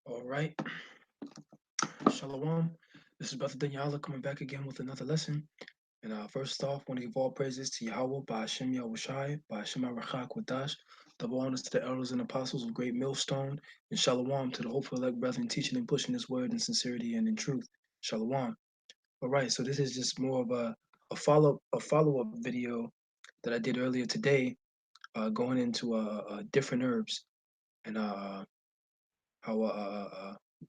All right. Shalom. This is Brother Daniela coming back again with another lesson. And first off, I want to give all praises to Yahawah by Hashem Yahawashi, by Hashem Arachak Wadash. Double honors to the elders and apostles of Great Millstone. And Shalom to the hopeful elect brethren teaching and pushing this word in sincerity and in truth. Shalom. All right, so this is just more of a follow up video that I did earlier today, going into different herbs and how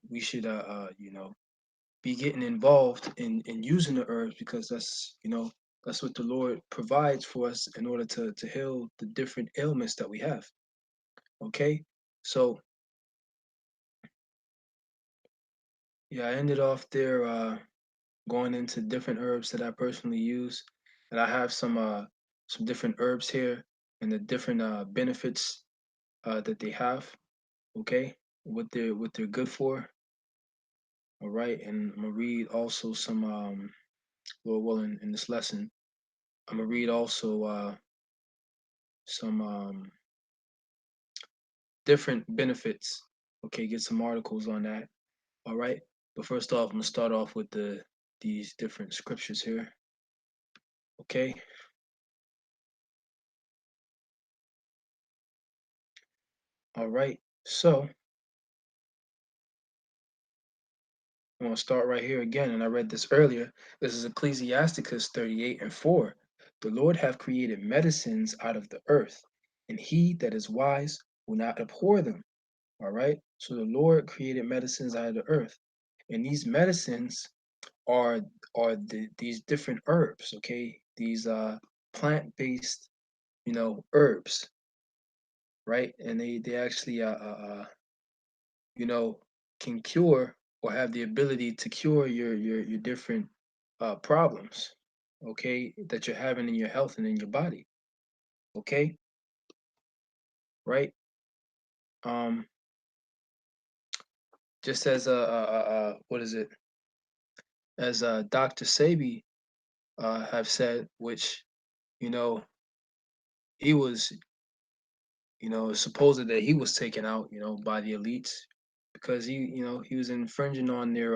we should be getting involved in using the herbs because that's what the Lord provides for us in order to heal the different ailments that we have. Okay, so yeah, I ended off there going into different herbs that I personally use, and I have some different herbs here and the different benefits that they have. Okay, what they're good for. All right, and I'm gonna read also some in this lesson. I'm gonna read also some different benefits. Okay, get some articles on that. All right. But first off, I'm gonna start off with these different scriptures here. Okay. All right. So I'm gonna start right here again, and I read this earlier. This is Ecclesiasticus 38:4. The Lord hath created medicines out of the earth, and he that is wise will not abhor them. All right. So the Lord created medicines out of the earth, and these medicines are these different herbs. Okay, these plant-based herbs, right? And they actually you know can cure or have the ability to cure your different problems, okay, that you're having in your health and in your body. Okay, right? um just as what is it, as Dr. Sabi have said, which you know he was, supposed that he was taken out, by the elites because he was infringing on their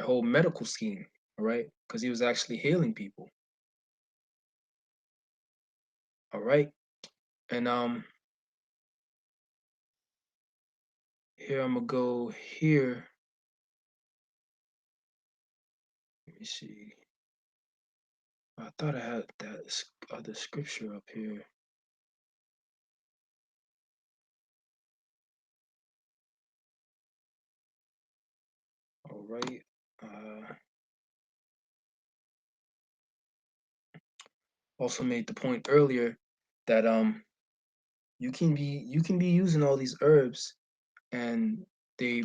whole medical scheme, all right? Because he was actually healing people, all right? And here I'm gonna go here. Let me see. I thought I had that other scripture up here. All right. Also made the point earlier that you can be using all these herbs and they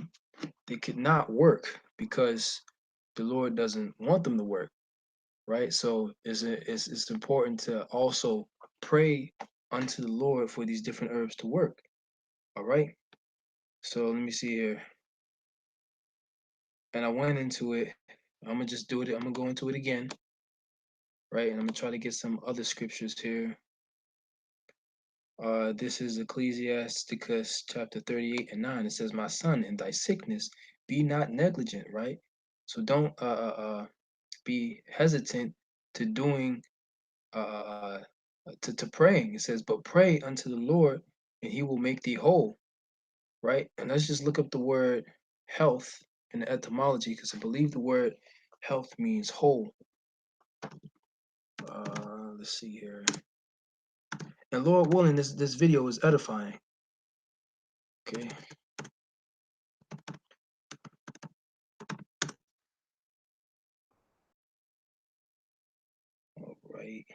they could not work because the Lord doesn't want them to work, right? So it's important to also pray unto the Lord for these different herbs to work. All right. So let me see here. And I went into it. I'm gonna just do it. I'm gonna go into it again, right? And I'm gonna try to get some other scriptures here. This is Ecclesiasticus chapter 38:9. It says, "My son, in thy sickness, be not negligent," right? So don't be hesitant to doing to praying. It says, "But pray unto the Lord, and He will make thee whole." Right? And let's just look up the word health in the etymology, because I believe the word health means whole. Let's see here. And Lord willing, this video is edifying. Okay. All right.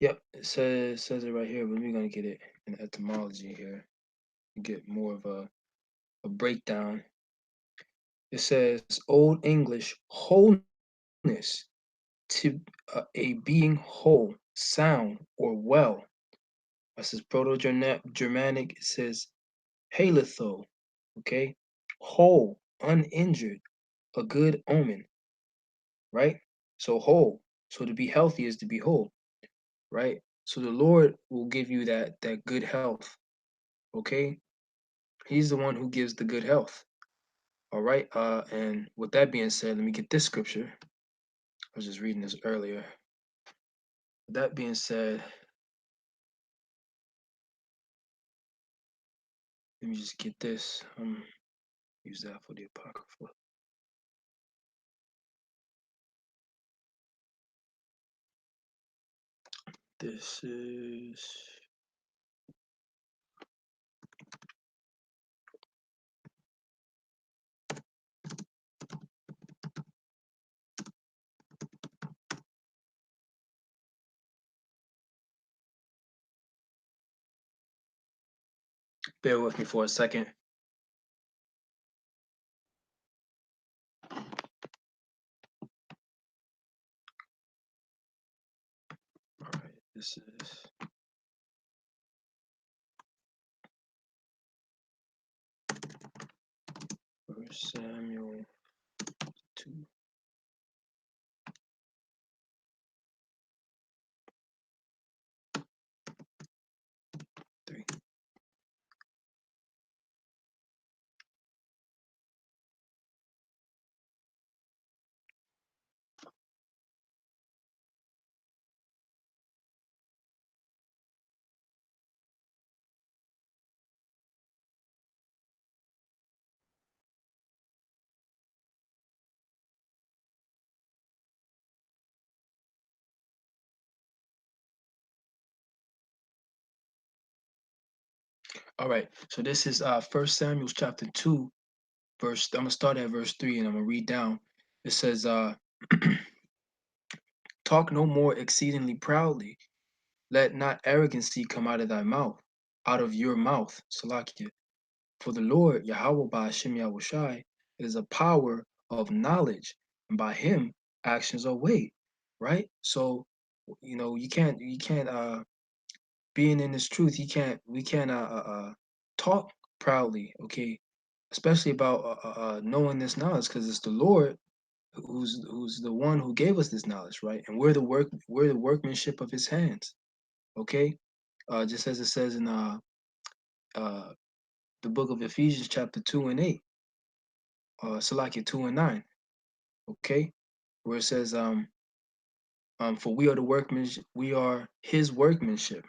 Yep. It says it right here, but we're gonna get it in etymology here. Get more of a breakdown. It says Old English wholeness, to a being whole, sound, or well. This is Proto-Germanic. It says halitho, okay? Whole, uninjured, a good omen, right? So whole. So to be healthy is to be whole, right? So the Lord will give you that good health, okay? He's the one who gives the good health. All right. And with that being said, let me get this scripture. I was just reading this earlier. With that being said, let me just get this. Use that for the apocrypha. This is bear with me for a second. All right, this is First Samuel 2, 3. All right, so this is First Samuel chapter 2, verse. I'm gonna start at verse 3, and I'm gonna read down. It says, "Talk no more exceedingly proudly. Let not arrogancy come out of thy mouth, out of your mouth, Salakia. For the Lord, Yahawah by Hashem Yahawashi, is a power of knowledge, and by him actions are weighed." Right? So, you can't being in this truth, we can't talk proudly, okay? Especially about knowing this knowledge, because it's the Lord who's the one who gave us this knowledge, right? And we're the workmanship of his hands, okay? Just as it says in uh the book of Ephesians chapter 2 and 8, Salakia 2 and 9, okay? Where it says, for we are the workmanship, we are his workmanship,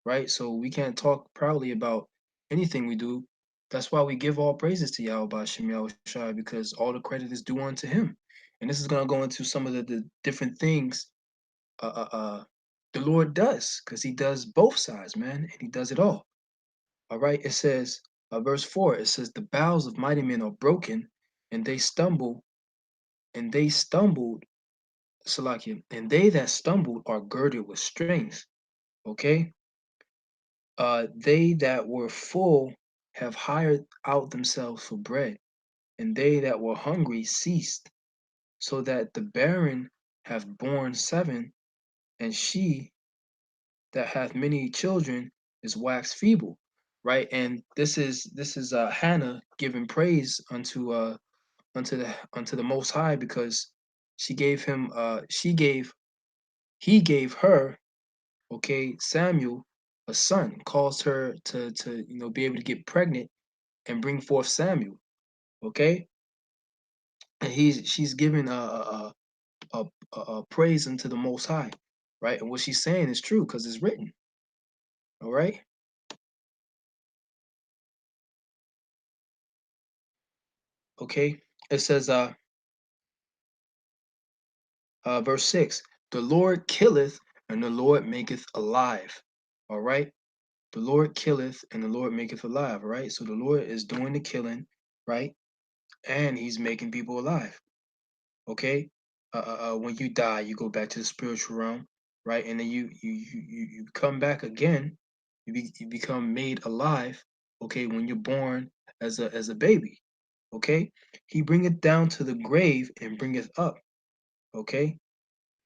right? So we can't talk proudly about anything we do. That's why we give all praises to Yahweh by Shem Shai, because all the credit is due unto him. And this is gonna go into some of the different things uh, uh, uh, the Lord does, because he does both sides, man, and he does it all. All right, it says, verse 4, it says, "The bowels of mighty men are broken, and they stumble, and they stumbled, Salakia, and they that stumbled are girded with strength." Okay, they that were full have hired out themselves for bread, and they that were hungry ceased, so that the barren have borne 7, and she that hath many children is waxed feeble. Right, and this is Hannah giving praise unto the Most High, because she gave him he gave her, okay, Samuel, a son, caused her to be able to get pregnant and bring forth Samuel. Okay, and she's giving a praise unto the Most High, right? And what she's saying is true because it's written. All right. Okay. It says, verse 6: "The Lord killeth, and the Lord maketh alive." All right. The Lord killeth, and the Lord maketh alive. All right. So the Lord is doing the killing, right? And he's making people alive. Okay, when you die, you go back to the spiritual realm, right? And then you come back again. You become made alive. Okay, when you're born as a baby. Okay, he bringeth down to the grave and bringeth up. Okay,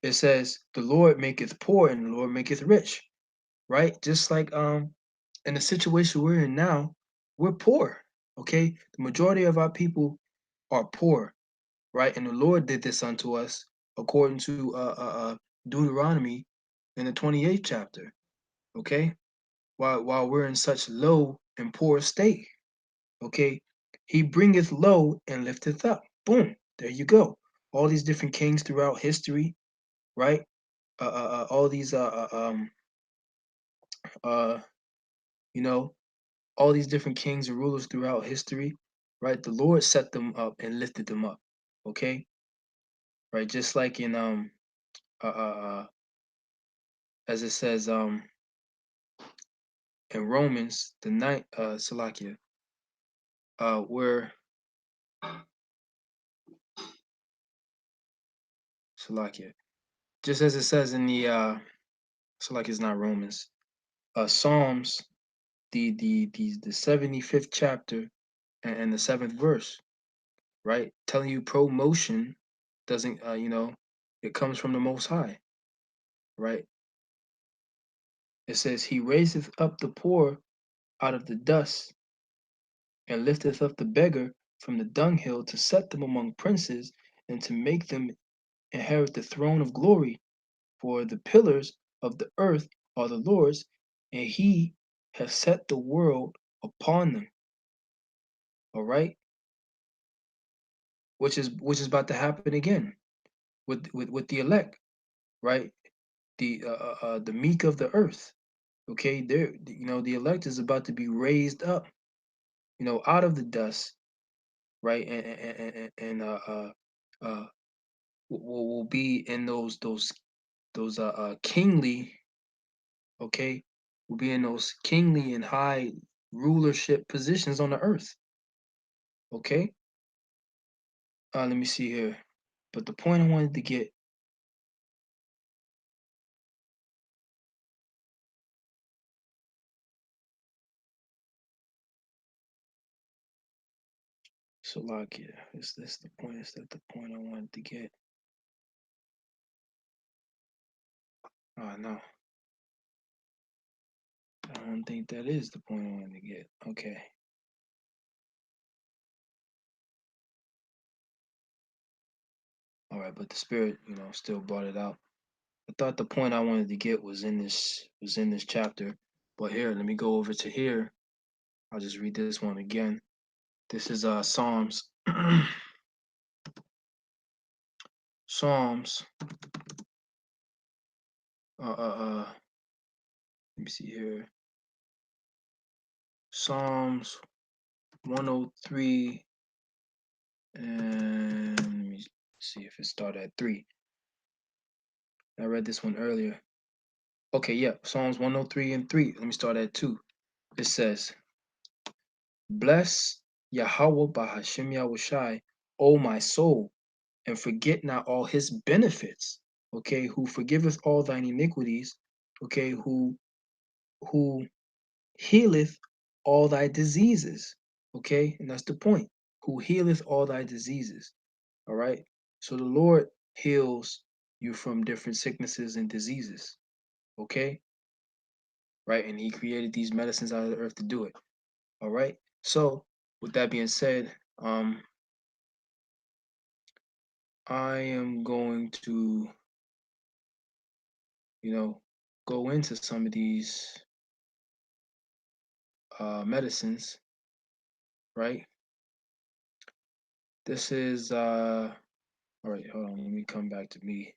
it says the Lord maketh poor and the Lord maketh rich. Right, just like in the situation we're in now, we're poor. Okay, the majority of our people are poor, right? And the Lord did this unto us according to Deuteronomy in the 28th chapter. Okay, while we're in such low and poor state. Okay, he bringeth low and lifteth up. Boom, there you go. All these different kings throughout history, right? All these uh, you know, all these different kings and rulers throughout history, right? The Lord set them up and lifted them up. Okay, right? Just like in uh, uh, uh as it says in Romans the ninth Salakia, where Salakia, just as it says in the Salakia is not Romans, Psalms, the 75th chapter and the seventh verse, right? Telling you promotion doesn't it comes from the Most High, right? It says he raiseth up the poor out of the dust and lifteth up the beggar from the dunghill to set them among princes and to make them inherit the throne of glory. For the pillars of the earth are the Lord's, and he has set the world upon them. All right, which is about to happen again with the elect, right? The meek of the earth. Okay, there, the elect is about to be raised up, out of the dust, right? And will be in those kingly, okay, will be in those kingly and high rulership positions on the earth. Okay, let me see here. But the point I wanted to get, Salakia, is this the point? Is that the point I wanted to get? No, I don't think that is the point I wanted to get. Okay. All right, but the spirit, still brought it out. I thought the point I wanted to get was in this chapter. But here, let me go over to here. I'll just read this one again. This is Psalms. Psalms. Let me see here. Psalms 103, and let me see if it started at 3. I read this one earlier. Okay, yeah, Psalms 103 and 3. Let me start at 2. It says, Bless Yahawah Bahashim Yahawashi, O my soul, and forget not all his benefits. Okay, who forgiveth all thine iniquities. Okay, who healeth all thy diseases. Okay, and that's the point. Who healeth all thy diseases. All right. So the Lord heals you from different sicknesses and diseases. Okay, right? And He created these medicines out of the earth to do it. All right. So with that being said, I am going to, go into some of these medicines, right? This is all right, hold on, let me come back to me.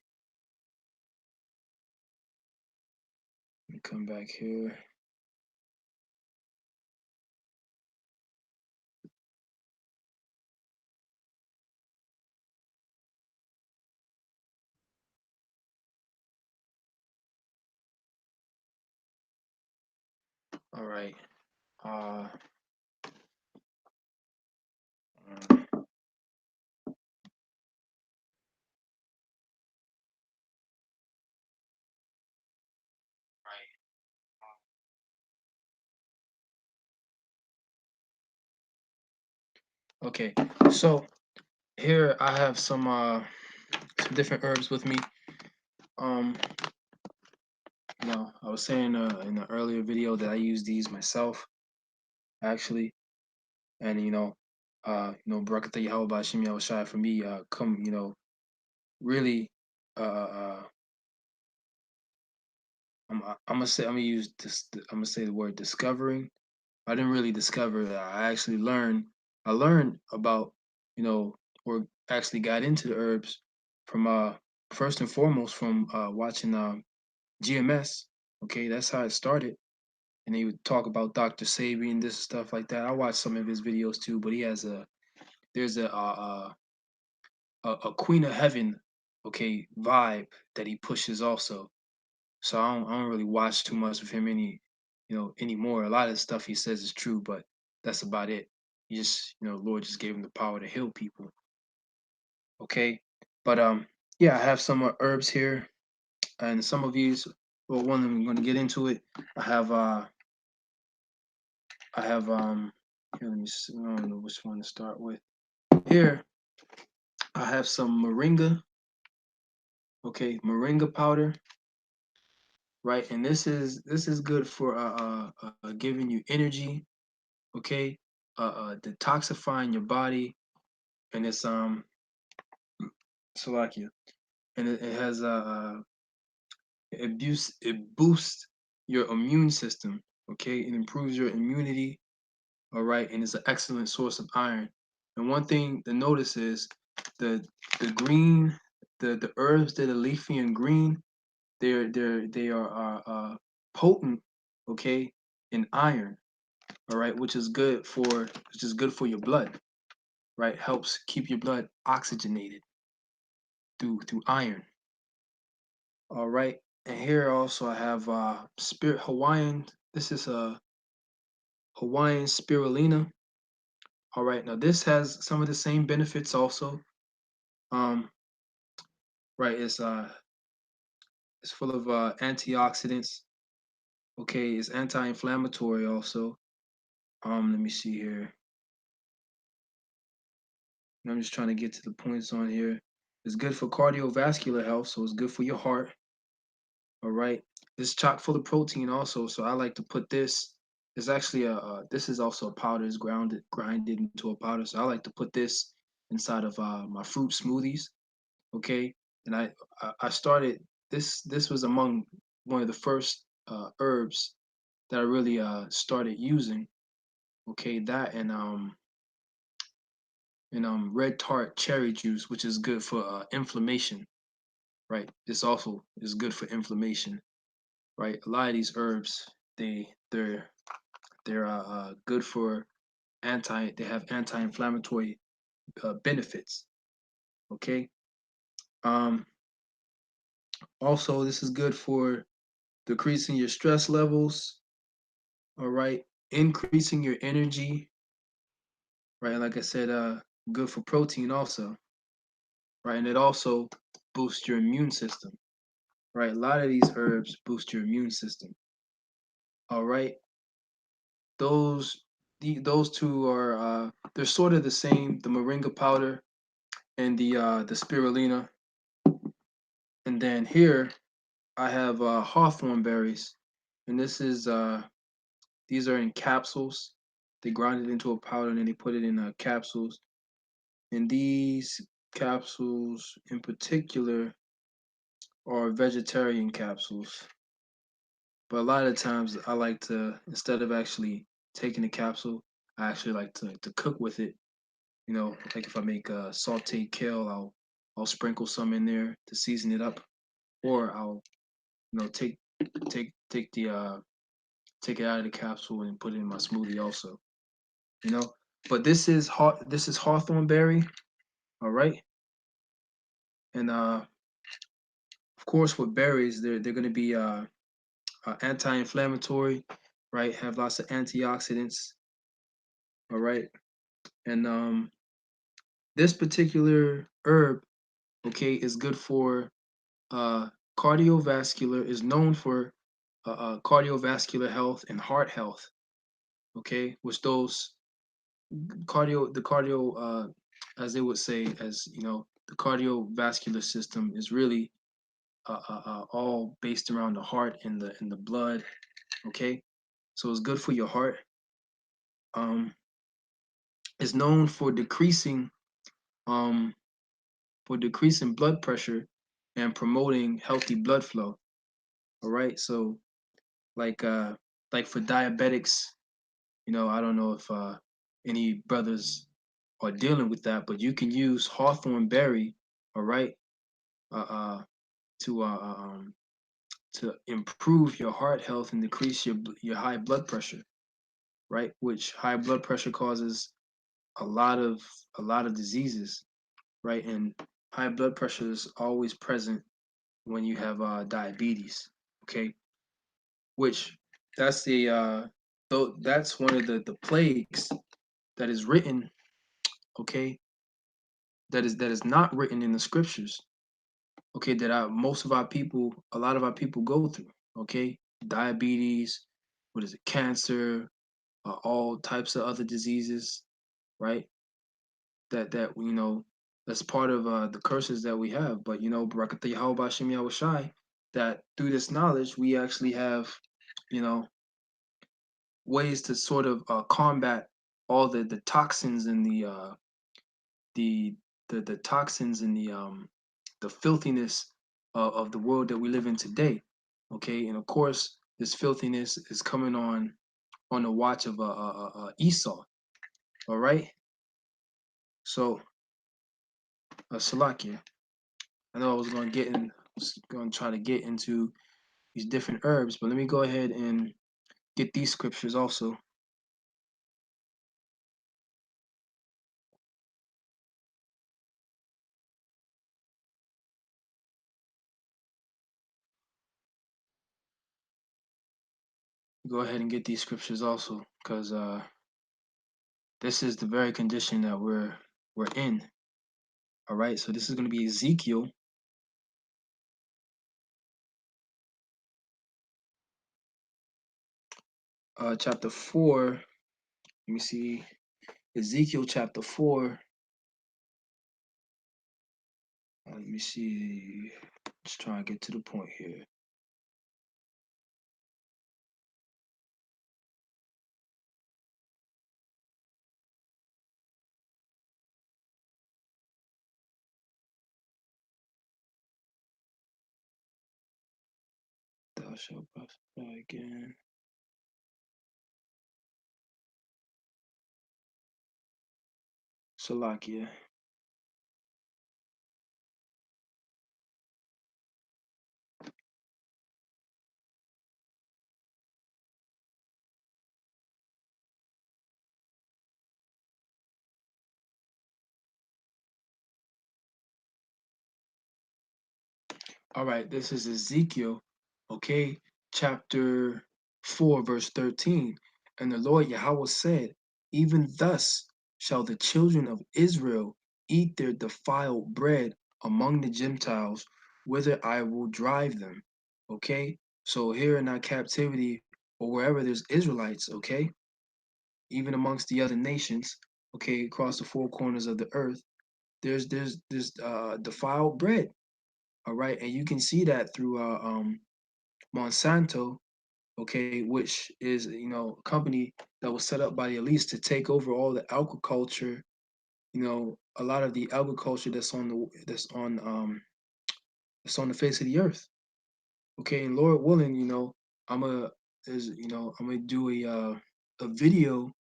Let me come back here. All right. Uh, right. Okay. So here I have some different herbs with me. Um, I was saying in an earlier video that I use these myself, actually, and Barakatah Yahweh Bashim Yahawashi for me, come, really, I'm gonna say I'm gonna use this. I'm gonna say the word discovering, I didn't really discover that. I learned about, you know, or actually got into the herbs from first and foremost from watching GMS. Okay, that's how it started. And he would talk about Dr. Sabi and this stuff like that. I watched some of his videos too, but he has a there's a Queen of Heaven, okay, vibe that he pushes also. So I don't really watch too much of him anymore. A lot of the stuff he says is true, but that's about it. He just, Lord just gave him the power to heal people. Okay. But yeah, I have some herbs here, and some of these, well, one of them I'm gonna get into it. I have I have here, let me see, I don't know which one to start with. Here, I have some moringa, okay, moringa powder, right? And this is good for giving you energy, okay, detoxifying your body, and it's Slovakia, and it has it boosts your immune system, okay, it improves your immunity, all right, and it's an excellent source of iron. And one thing to notice is the the green, the herbs that are leafy and green, they are potent, okay, in iron, all right, which is good for your blood, right? Helps keep your blood oxygenated through iron. All right. And here also I have spirit Hawaiian. This is a Hawaiian spirulina. All right. Now this has some of the same benefits also. Um, right, it's full of antioxidants. Okay, it's anti-inflammatory also. Let me see here. I'm just trying to get to the points on here. It's good for cardiovascular health, so it's good for your heart. All right. It's chock full of protein also, so I like to put this. It's actually this is also a powder. It's grinded into a powder. So I like to put this inside of my fruit smoothies. Okay, and I started this was among one of the first herbs that I really started using. Okay, that and red tart cherry juice, which is good for inflammation. Right, this also is good for inflammation. Right, a lot of these herbs they're good for they have anti-inflammatory benefits. Okay. Um, Also, this is good for decreasing your stress levels. All right, increasing your energy. Right, like I said, good for protein also. Right, and it also boosts your immune system. Right, a lot of these herbs boost your immune system. All right, those those two are they're sort of the same. The moringa powder and the spirulina. And then here I have hawthorn berries, and these are in capsules. They grind it into a powder and then they put it in capsules. And these capsules, in particular, are vegetarian capsules. But a lot of times, I like to, instead of actually taking the capsule, I actually like to cook with it. Like if I make sauteed kale, I'll sprinkle some in there to season it up, or I'll take the take it out of the capsule and put it in my smoothie also. You know, but this is hawthorn berry, all right, and of course with berries they're going to be anti-inflammatory, right? Have lots of antioxidants, all right, and this particular herb, okay, is good for uh cardiovascular. Is known for cardiovascular health and heart health, okay, which those cardio as they would say, as the cardiovascular system is really all based around the heart and the blood, okay, so it's good for your heart. um it's known um for decreasing blood pressure and promoting healthy blood flow, all right, so like uh like for diabetics, I don't know if any brothers are dealing with that, but you can use hawthorn berry, all right, uh, uh, to uh, uh, um, to improve your heart health and decrease your high blood pressure, right? Which high blood pressure causes a lot of a lot of diseases, right? And high blood pressure is always present when you have diabetes, okay? Which that's the though that's one of the plagues that is written, okay, that is not written in the scriptures, okay, that most of our people, a lot of our people go through, okay, diabetes, what is it, cancer, all types of other diseases, right? That that's part of the curses that we have. But Barakatah Yahawah Shem Yahawashi, that through this knowledge we actually have, you know, ways to sort of combat all the toxins and the the toxins and the filthiness of the world that we live in today. Okay, and of course, this filthiness is coming on the watch of Esau. All right, so Salakia. I know I was going to try to get into these different herbs, but let me go ahead and get these scriptures also. Go ahead and get these scriptures also, because this is the very condition that we're in. All right, so this is going to be Ezekiel, chapter 4. Let me see, Ezekiel chapter 4. Let me see. Just trying to get to the point here. Thou shalt prophesy again. Salakia. All right, this is Ezekiel, okay, chapter 4, verse 13. And the Lord Yahawah said, even thus shall the children of Israel eat their defiled bread among the Gentiles, whither I will drive them. Okay, so here in our captivity, or wherever there's Israelites, okay, even amongst the other nations, okay, across the four corners of the earth, there's defiled bread. All right, and you can see that through Monsanto, okay, which is a company that was set up by the elites to take over all the agriculture. A lot of the agriculture that's on the face of the earth. Okay, and Lord willing, I'm a is I'm gonna do a video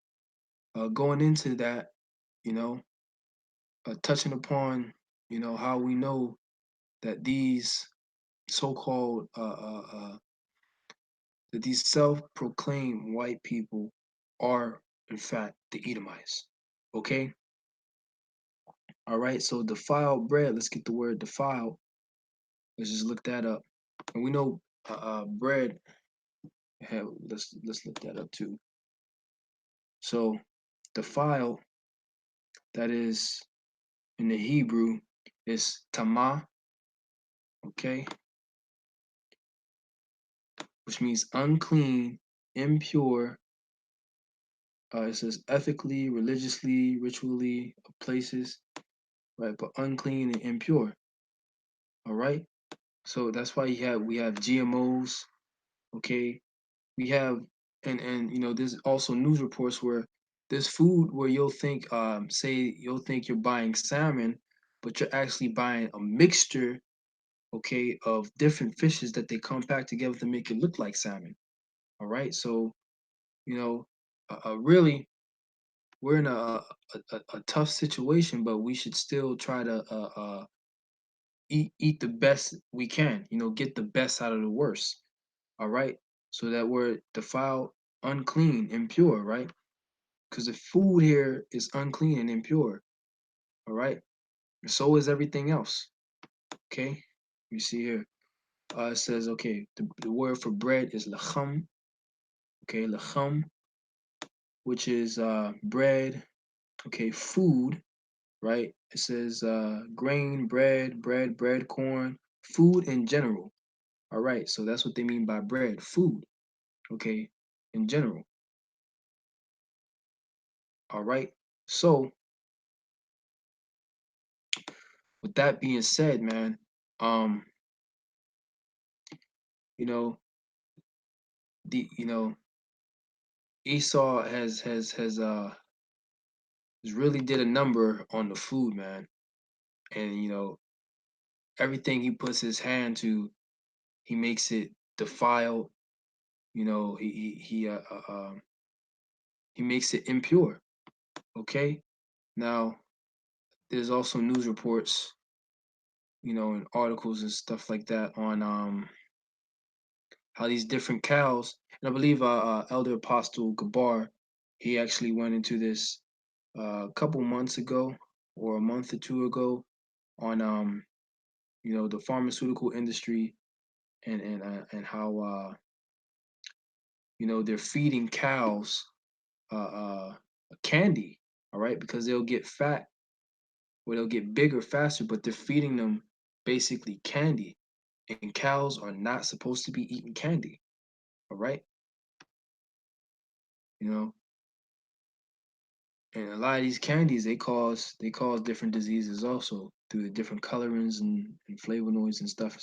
going into that, you know, touching upon how we know that these so-called that these self-proclaimed white people are in fact the Edomites. Okay? All right, so defiled bread, let's get the word defiled. Let's just look that up. And we know bread, let's look that up too. So defiled, that is in the Hebrew, is tamah, okay, which means unclean, impure. It says ethically, religiously, ritually, places, right? But unclean and impure. All right. So that's why we have GMOs. Okay. We have and there's also news reports where there's food where you'll think you're buying salmon, but you're actually buying a mixture, okay, of different fishes that they compact together to make it look like salmon. All right. So you know really, we're in a tough situation, but we should still try to eat the best we can. Get the best out of the worst. All right, so that we're defiled, unclean, impure. Right, because the food here is unclean and impure. All right, and so is everything else. Okay, you see here. It says, okay, the word for bread is lacham. Okay, lacham, which is bread. Okay, food. Right? It says grain, bread, corn, food in general. All right, so that's what they mean by bread, food. Okay, in general. All right. So with that being said, man, um, you know, you know, Esau has really did a number on the food, man. And everything he puts his hand to, he makes it defiled. He makes it impure. Okay. Now, there's also news reports, and articles and stuff like that on how these different cows. And I believe Elder Apostle Gabar, he actually went into this a couple months ago or a month or two ago on the pharmaceutical industry and how they're feeding cows candy, all right, because they'll get fat or they'll get bigger faster, but they're feeding them basically candy, and cows are not supposed to be eating candy, all right, you know, and a lot of these candies they cause different diseases also through the different colorings and flavonoids and stuff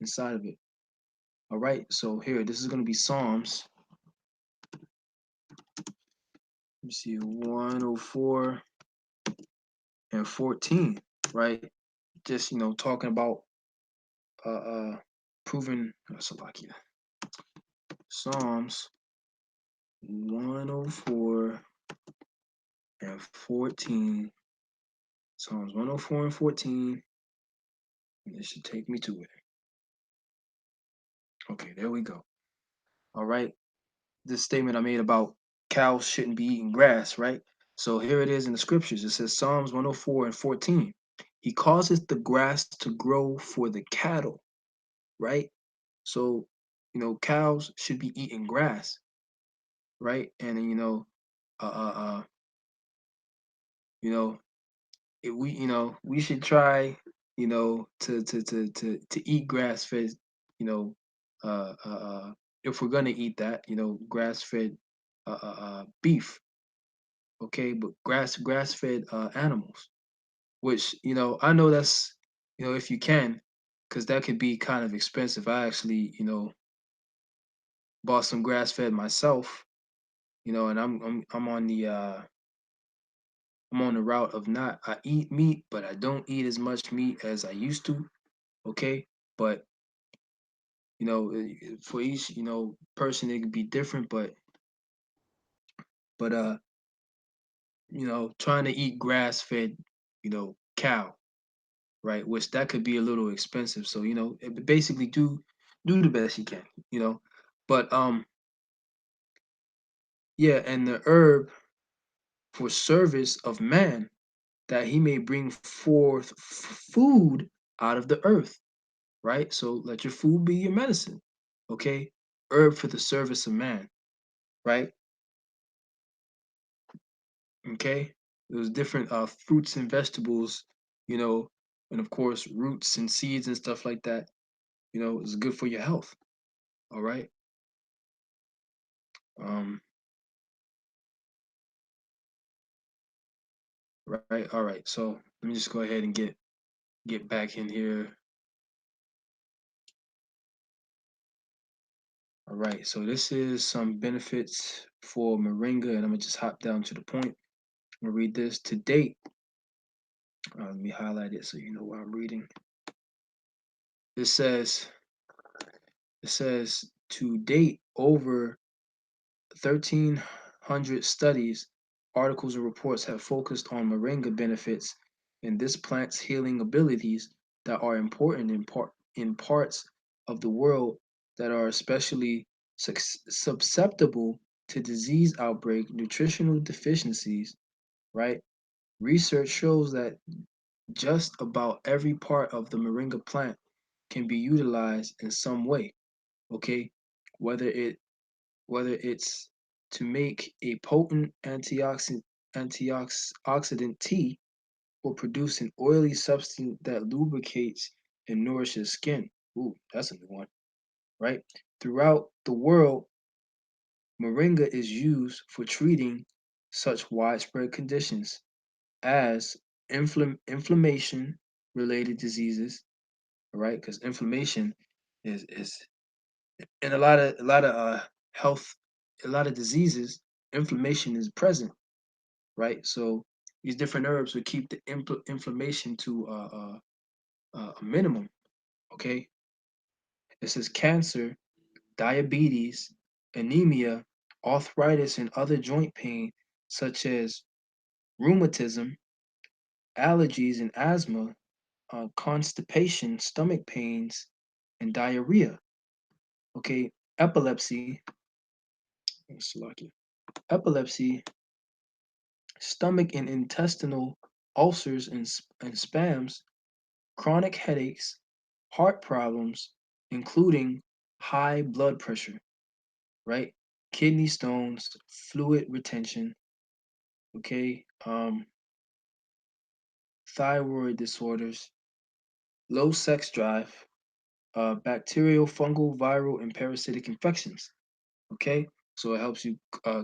inside of it. All right, so here this is going to be Psalms. Let me see, 104 and 14, right? Just talking about proven Salakia. Psalms 104 and 14. Psalms 104 and 14. And this should take me to it. Okay, there we go. All right. This statement I made about cows shouldn't be eating grass, right? So here it is in the scriptures. It says Psalms 104 and 14. He causes the grass to grow for the cattle, right? So, cows should be eating grass, right? And uh, uh, uh, you know, we should try, to eat grass fed, you know, if we're gonna eat that, grass fed beef, okay, but grass fed animals, which I know that's if you can, because that could be kind of expensive. I actually bought some grass fed myself, and I'm on the route of not I eat meat, but I don't eat as much meat as I used to. Okay, but for each person it could be different, but trying to eat grass fed cow, right, which that could be a little expensive, so basically do the best you can, but yeah, and the herb for service of man, that he may bring forth food out of the earth, right? So let your food be your medicine, okay? Herb for the service of man, right? Okay? Those different fruits and vegetables, you know, and of course roots and seeds and stuff like that, is good for your health. All right. Um, right, all right. So let me just go ahead and get back in here. All right, so this is some benefits for moringa, and I'm gonna just hop down to the point. I'm gonna read this to date. Let me highlight it so you know what I'm reading. It says to date over hundred studies, articles, and reports have focused on moringa benefits and this plant's healing abilities that are important in parts of the world that are especially susceptible to disease outbreak, nutritional deficiencies, right? Research shows that just about every part of the moringa plant can be utilized in some way, okay? Whether it whether it's to make a potent antioxidant tea or produce an oily substance that lubricates and nourishes skin. Ooh, that's a new one, right? Throughout the world, moringa is used for treating such widespread conditions as inflammation related diseases, right? Because inflammation is in a lot of health, a lot of diseases, inflammation is present, right? So these different herbs would keep the inflammation to a minimum. Okay, it says cancer, diabetes, anemia, arthritis, and other joint pain such as rheumatism, allergies, and asthma, constipation, stomach pains, and diarrhea. Okay, epilepsy, epilepsy, stomach and intestinal ulcers and spams, chronic headaches, heart problems, including high blood pressure, right? Kidney stones, fluid retention, okay, thyroid disorders, low sex drive, bacterial, fungal, viral, and parasitic infections. Okay, so it helps you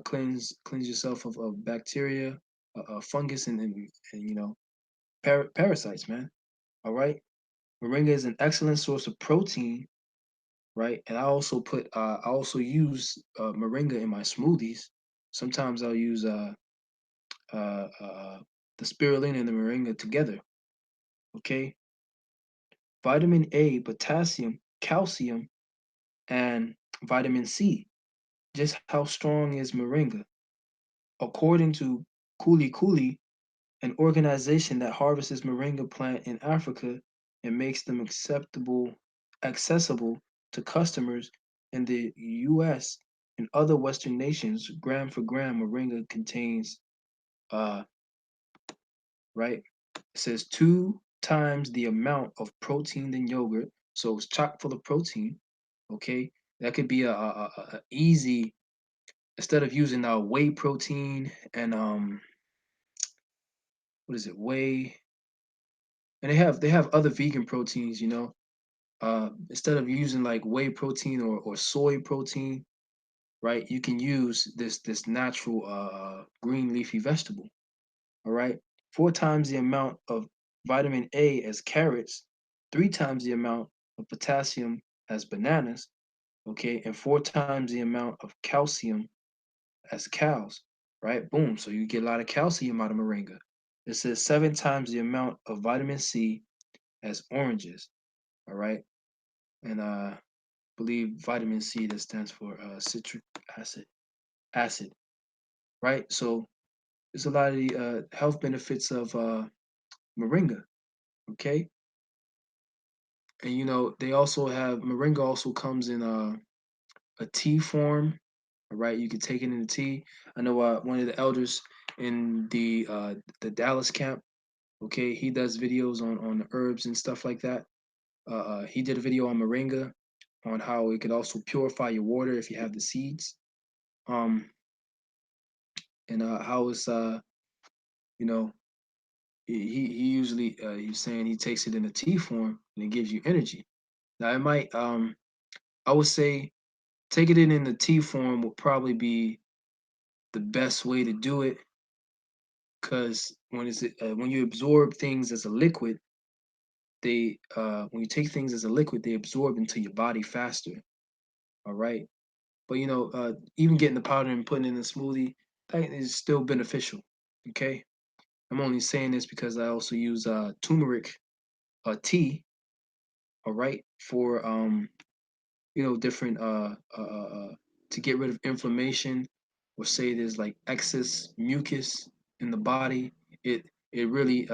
cleanse yourself of bacteria, fungus, and parasites, man. All right, moringa is an excellent source of protein, right? And I also use moringa in my smoothies. Sometimes I'll use uh, uh, the spirulina and the moringa together. Okay, vitamin A, potassium, calcium, and vitamin C. Just how strong is moringa? According to Kuli Kuli, an organization that harvests moringa plant in Africa and makes them accessible to customers in the US and other Western nations, gram for gram, moringa contains uh right? It says 2 times the amount of protein than yogurt. So it's chock full of protein. Okay. That could be a easy instead of using whey protein and what is it, whey, and they have other vegan proteins, instead of using like whey protein or soy protein, right? You can use this natural green leafy vegetable. All right, 4 times the amount of vitamin A as carrots, 3 times the amount of potassium as bananas, okay, and 4 times the amount of calcium as cows, right? Boom. So you get a lot of calcium out of moringa. It says 7 times the amount of vitamin C as oranges. All right. And believe vitamin C that stands for citric acid. Acid, right? So there's a lot of the health benefits of moringa. Okay. And they also have moringa also comes in a tea form. All right. You can take it in a tea. I know one of the elders in the Dallas camp. Okay, he does videos on herbs and stuff like that. He did a video on moringa, on how it could also purify your water if you have the seeds. Um, and how it's you know, he usually he's saying he takes it in a tea form and it gives you energy. Now it might I would say take it in the tea form would probably be the best way to do it because when you absorb things as a liquid, they when you take things as a liquid, they absorb into your body faster. All right. But even getting the powder and putting it in a smoothie, that is still beneficial. Okay. I'm only saying this because I also use turmeric tea, all right, for different to get rid of inflammation, or say there's like excess mucus in the body, it really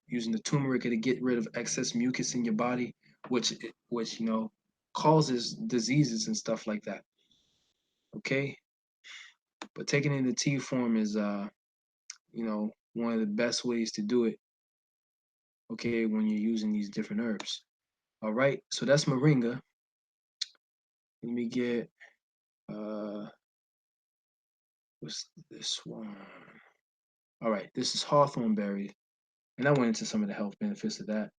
using the turmeric to get rid of excess mucus in your body, which causes diseases and stuff like that. Okay, but taking it in the tea form is one of the best ways to do it. Okay, when you're using these different herbs. All right, so that's moringa. Let me get uh what's this one? All right, this is hawthorn berry, and I went into some of the health benefits of that.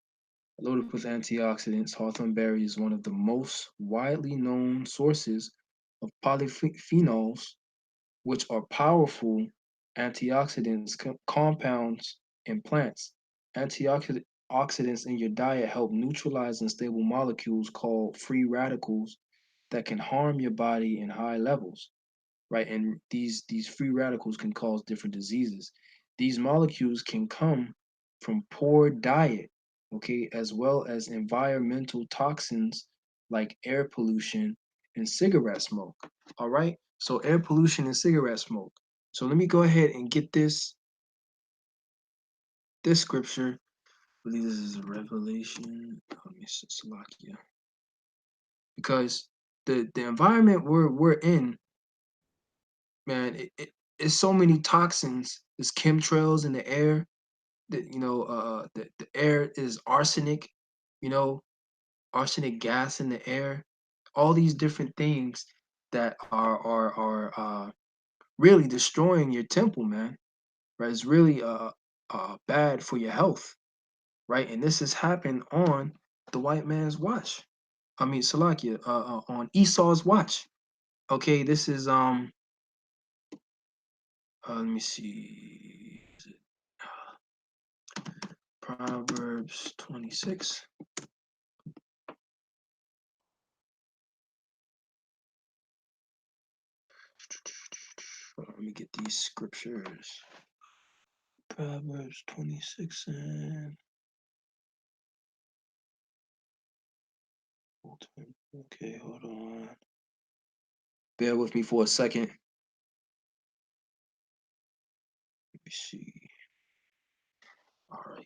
Loaded with antioxidants, hawthorn berry is one of the most widely known sources of polyphenols, which are powerful antioxidants compounds in plants. Antioxidants in your diet help neutralize unstable molecules called free radicals that can harm your body in high levels, right? And these free radicals can cause different diseases. These molecules can come from poor diet, okay, as well as environmental toxins like air pollution and cigarette smoke. All right, so air pollution and cigarette smoke. So let me go ahead and get this scripture. I believe this is Revelation. Let me see, Salakia. Because the environment we're in, man, it's so many toxins. There's chemtrails in the air. The air is arsenic. You know, arsenic gas in the air. All these different things that are really destroying your temple, man. Right? It's really bad for your health, right? And this has happened on the white man's watch. I mean, Salakia, on Esau's watch. Okay, this is let me see. Is it Proverbs 26? Hold on, let me get these scriptures. Proverbs 26 and okay, hold on. Bear with me for a second. Let me see. All right.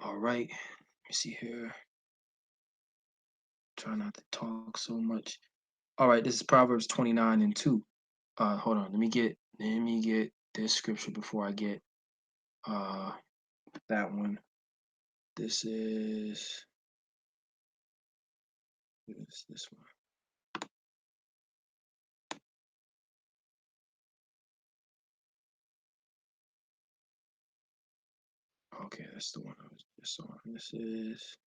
All right. Let me see here. Try not to talk so much. All right, this is Proverbs 29 and 2. Hold on. Let me get this scripture before I get uh that one. This is this one. Okay, that's the one I was just on. This is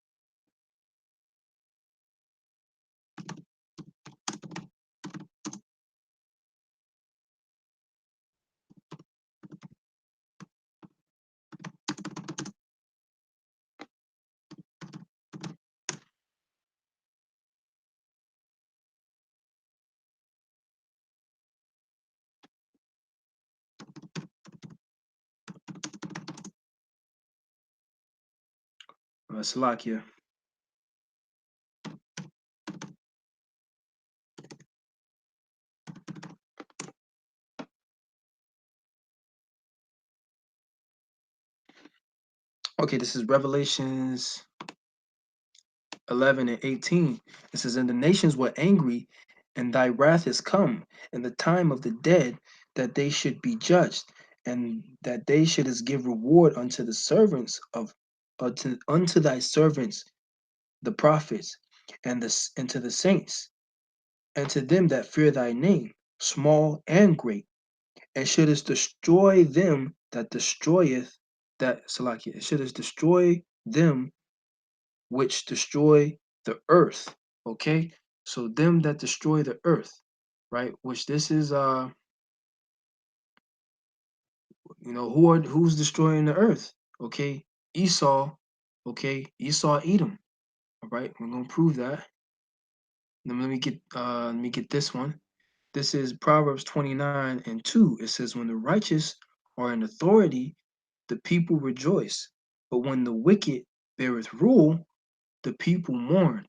Salakia. Okay, this is Revelations 11 and 18. It says, and the nations were angry, and thy wrath is come, and the time of the dead, that they should be judged, and that they shouldest give reward unto the servants of unto thy servants the prophets, and to the saints, and to them that fear thy name, small and great, and shouldest destroy them that destroyeth that Salakia, shouldest destroy them which destroy the earth. Okay, so them that destroy the earth, right? Which this is who's destroying the earth? Okay, Esau. Okay, Esau Edom. All right, we're gonna prove that. Then let me get this one. This is Proverbs 29 and 2. It says, when the righteous are in authority, the people rejoice. But when the wicked beareth rule, the people mourn.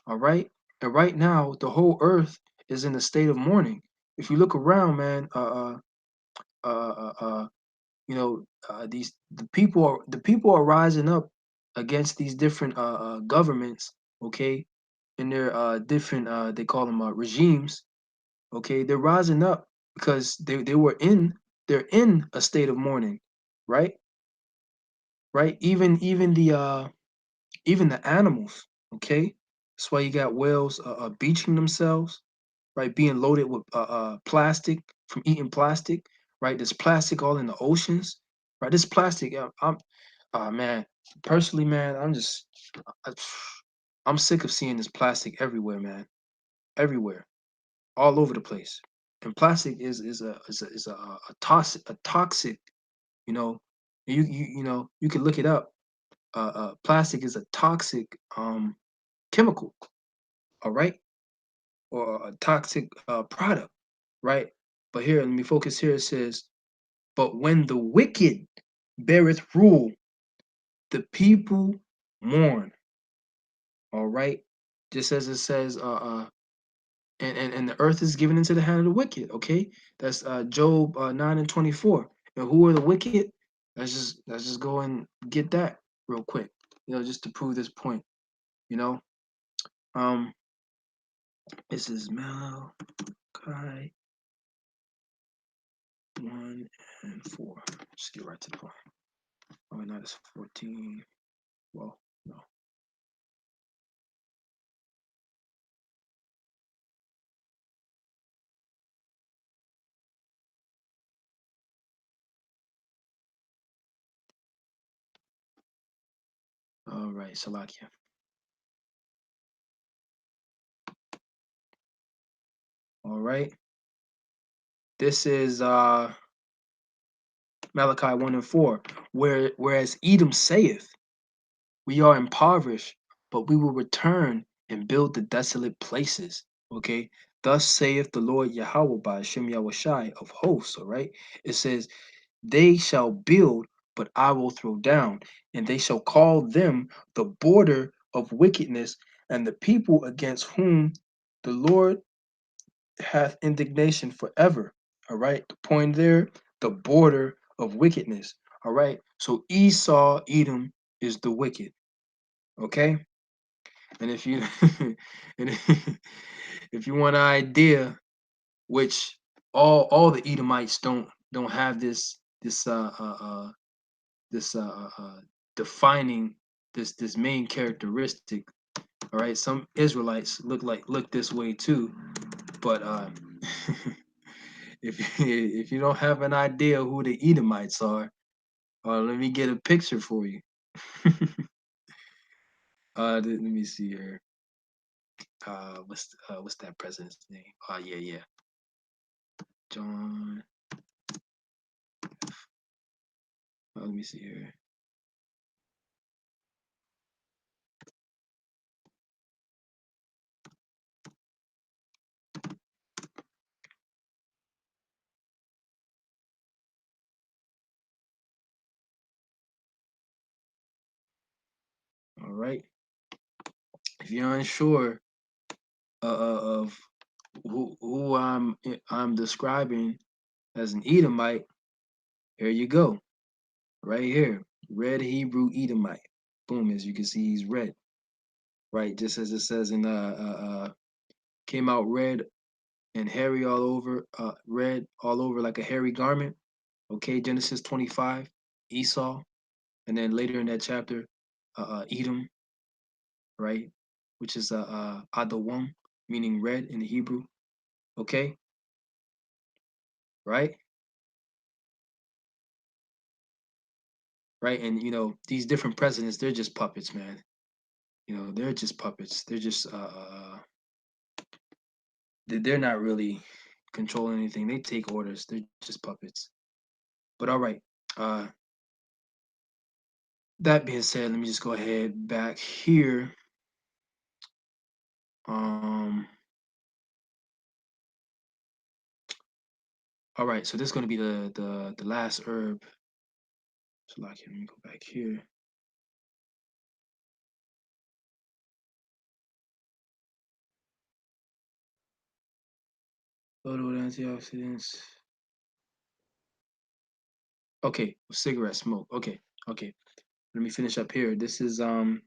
All right. And right now, the whole earth is in a state of mourning. If you look around, man, you know, these the people are rising up against these different governments. Okay, and their different they call them regimes. Okay, they're rising up because they're in a state of mourning, right? Right. Even the animals. Okay, that's why you got whales beaching themselves, right? Being loaded with plastic from eating plastic, right? There's plastic all in the oceans, right? This plastic, man, personally, man, I, I'm sick of seeing this plastic everywhere, man, everywhere, all over the place. And plastic is a toxic, you know. You can look it up. Plastic is a toxic chemical, all right, or a toxic product, right? But here, let me focus here. It says, but when the wicked beareth rule, the people mourn. All right. Just as it says, and the earth is given into the hand of the wicked. Okay. That's Job 9 and 24. And who are the wicked? Let's just go and get that real quick, just to prove this point, you know. Um, this is Malachi 1 and 4. Just get right to the point. Oh, no, it's 14. Well, no. All right, Salakia. All right. This is Malachi 1 and 4. Whereas Edom saith, we are impoverished, but we will return and build the desolate places. Okay. Thus saith the Lord Yahawah by Shem Yahawashi of hosts. All right. It says, they shall build, but I will throw down, and they shall call them the border of wickedness, and the people against whom the Lord hath indignation forever. All right. The point there, the border of wickedness. All right. So Esau, Edom is the wicked. Okay. And if you and if you want an idea, which all the Edomites don't have this defining this main characteristic. All right. Some Israelites look this way too, but if you don't have an idea who the Edomites are, let me get a picture for you. Let me see here. What's that president's name? Yeah, yeah, John. Let me see here. All right. If you're unsure of who I'm describing as an Edomite, here you go. Right here, red Hebrew Edomite. Boom, as you can see, he's red. Right, just as it says in came out red and hairy all over, red all over like a hairy garment. Okay, Genesis 25, Esau, and then later in that chapter, Edom, right, which is Adawam, meaning red in the Hebrew. Okay, right, right, and these different presidents, they're just puppets, man. They're just puppets. They're just they're not really controlling anything. They take orders. They're just puppets. But all right. Uh, that being said, let me just go ahead back here. Um, All right, so this is going to be the last herb. So like, let me go back here. Loaded with antioxidants. Okay, cigarette smoke. Okay, okay. Let me finish up here. This is other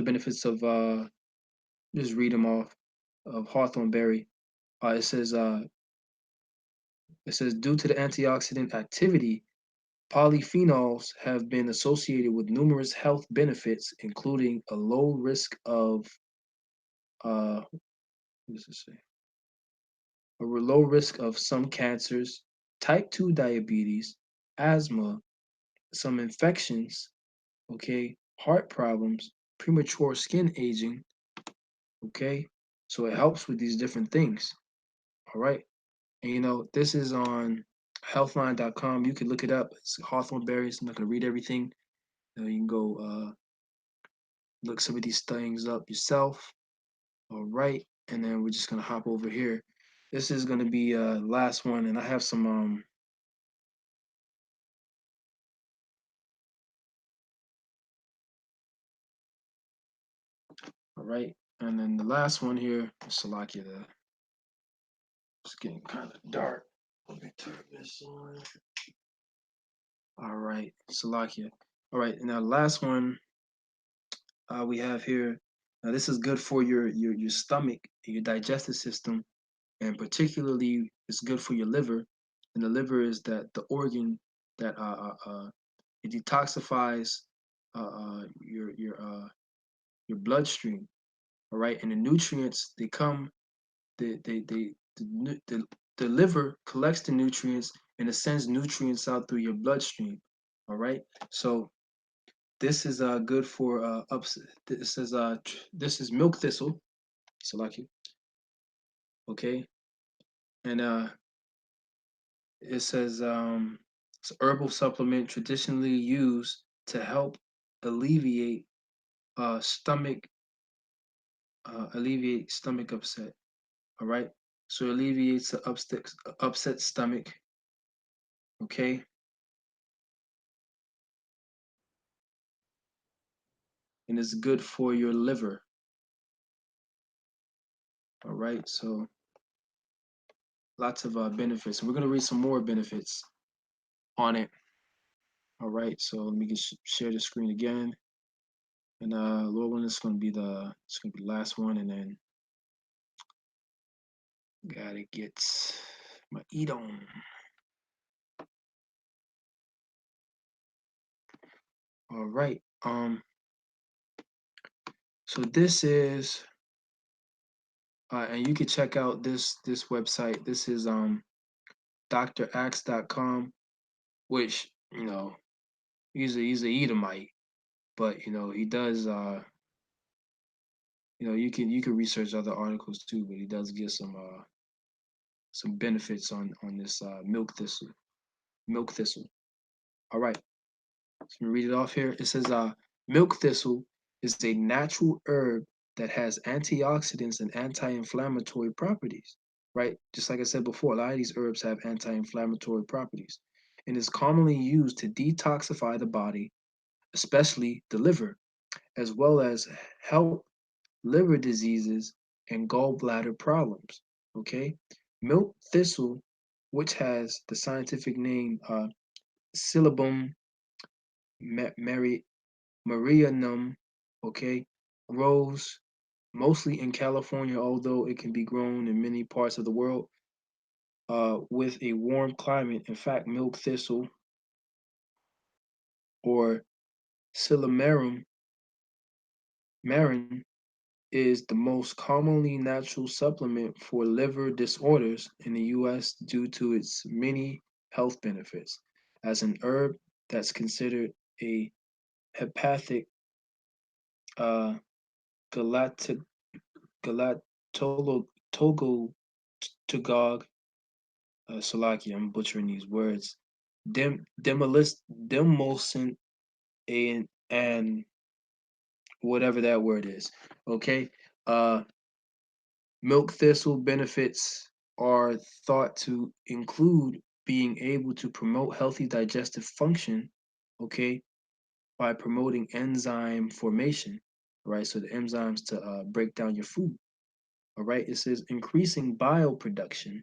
benefits of just read them off of hawthorn berry. It says due to the antioxidant activity, polyphenols have been associated with numerous health benefits, including a low risk of what does it say? A low risk of some cancers, type 2 diabetes, asthma, some infections, okay, heart problems, premature skin aging, okay? So it helps with these different things, all right? And this is on healthline.com. You can look it up. It's hawthorn berries. I'm not going to read everything. You can go look some of these things up yourself, all right? And then we're just going to hop over here. This is going to be last one, and I have some all right. And then the last one here, Salakia, it's getting kind of dark. Let me turn this on. All right, Salakia. All right, now the last one we have here. Now this is good for your stomach, your digestive system, and particularly it's good for your liver. And the liver is that the organ that it detoxifies your bloodstream. All right, and the nutrients they come the liver collects the nutrients and it sends nutrients out through your bloodstream. All right. So this is good for ups. This is milk thistle. Salaki. Okay. And it says it's a herbal supplement traditionally used to help alleviate stomach stomach upset. All right. So it alleviates the upset stomach. Okay. And it's good for your liver. All right, so lots of benefits. And we're going to read some more benefits on it. All right, so let me just share the screen again. And Lord willing, it's going to be the last one, and then gotta get my eat on. All right, so this is, and you can check out this website. This is drax.com, which he's a Edomite, but he does you can research other articles too, but he does give some benefits on this milk thistle. Milk thistle. All right, so let me read it off here. It says milk thistle is a natural herb that has antioxidants and anti-inflammatory properties. Right, just like I said before, a lot of these herbs have anti-inflammatory properties, and is commonly used to detoxify the body, especially the liver, as well as help liver diseases, and gallbladder problems. Okay, milk thistle, which has the scientific name Silybum marianum, okay, grows mostly in California, although it can be grown in many parts of the world with a warm climate. In fact, milk thistle or Silymarum marin is the most commonly natural supplement for liver disorders in the US due to its many health benefits. As an herb that's considered a hepatic uh, galat- galatologog, Salaki, I'm butchering these words, demolcent, and whatever that word is. Okay. Uh, milk thistle benefits are thought to include being able to promote healthy digestive function, okay, by promoting enzyme formation, right? So the enzymes to break down your food, all right? It says increasing bile production,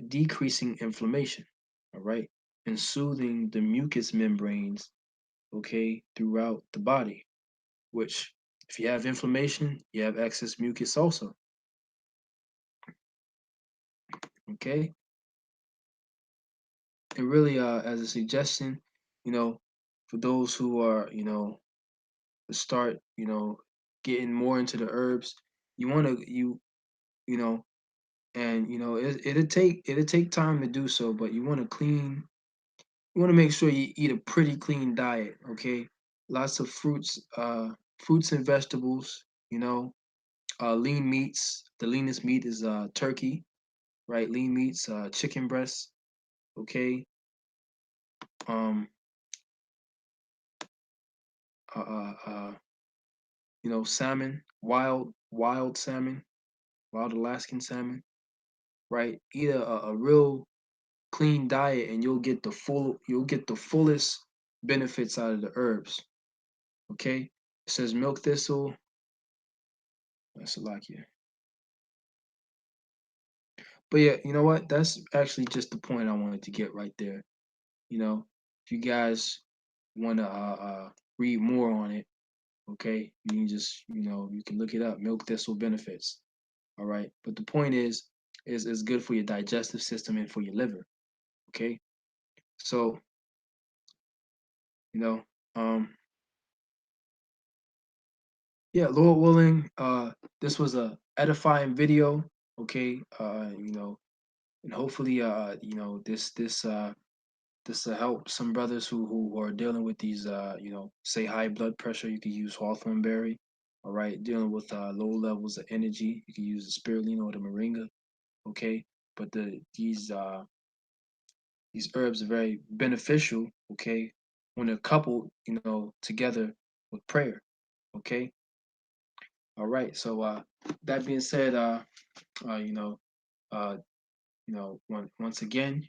decreasing inflammation, all right, and soothing the mucous membranes, okay, throughout the body, which if you have inflammation, you have excess mucus also, okay? And really, as a suggestion, you know, for those who are, to start, getting more into the herbs, you want to, you know, and it'll take time to do so, but you want to make sure you eat a pretty clean diet, okay? Lots of fruits and vegetables, lean meats. The leanest meat is turkey, right? Lean meats, chicken breasts, okay? Um, uh, uh, uh, salmon, wild salmon, wild Alaskan salmon, right? Eat a real clean diet, and you'll get the fullest benefits out of the herbs. Okay, it says milk thistle. That's a lot here. But yeah, you know what? That's actually just the point I wanted to get right there. If you guys want to read more on it, okay, you can just you can look it up. Milk thistle benefits. All right, but the point is it's good for your digestive system and for your liver. Okay, so you know, um, yeah, Lord willing, this was a edifying video. Okay, and hopefully, this will help some brothers who are dealing with these, say high blood pressure. You could use hawthorn berry. All right, dealing with low levels of energy, you can use the spirulina or the moringa. Okay, but these herbs are very beneficial. Okay, when they're coupled, together with prayer. Okay, all right. So that being said, uh, you know, uh, once again,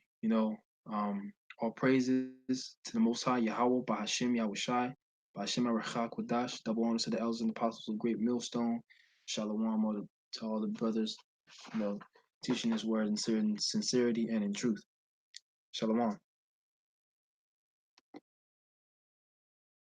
all praises to the Most High, Yahawah, Bahashim, Yahawashi, Bahashim, Arachah, Kodash, double honors to the elders and apostles of Great Millstone, Shalom to all the brothers, teaching this word in sincerity and in truth. Shalom.